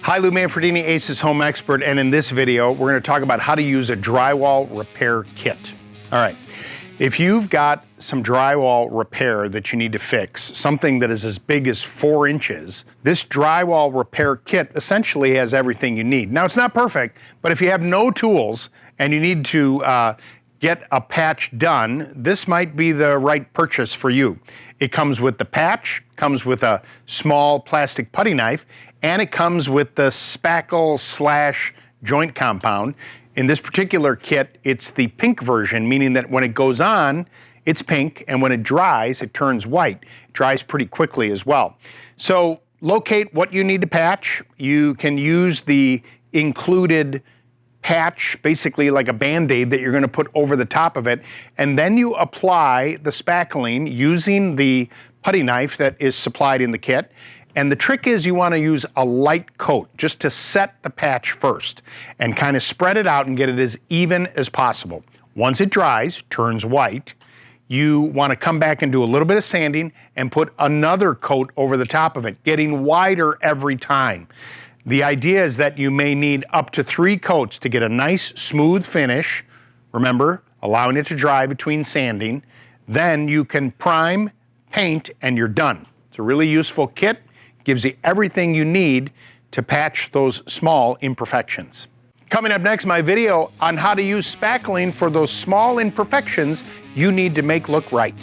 Hi, Lou Manfredini, Ace's Home Expert, and in this video, we're going to talk about how to use a drywall repair kit. All right, if you've got some drywall repair that you need to fix, something that is as big as 4 inches, this drywall repair kit essentially has everything you need. Now, it's not perfect, but if you have no tools and you need to get a patch done, this might be the right purchase for you. It comes with the patch, comes with a small plastic putty knife, and it comes with the spackle / joint compound. In this particular kit, it's the pink version, meaning that when it goes on, it's pink, and when it dries, it turns white. It dries pretty quickly as well. So locate what you need to patch. You can use the included patch, basically like a Band-Aid that you're going to put over the top of it, and then you apply the spackling using the putty knife that is supplied in the kit. And the trick is you want to use a light coat just to set the patch first and kind of spread it out and get it as even as possible. Once it dries, turns white, you want to come back and do a little bit of sanding and put another coat over the top of it, getting wider every time. The idea is that you may need up to 3 coats to get a nice smooth finish. Remember, allowing it to dry between sanding. Then you can prime, paint, and you're done. It's a really useful kit. Gives you everything you need to patch those small imperfections. Coming up next, my video on how to use spackling for those small imperfections you need to make look right.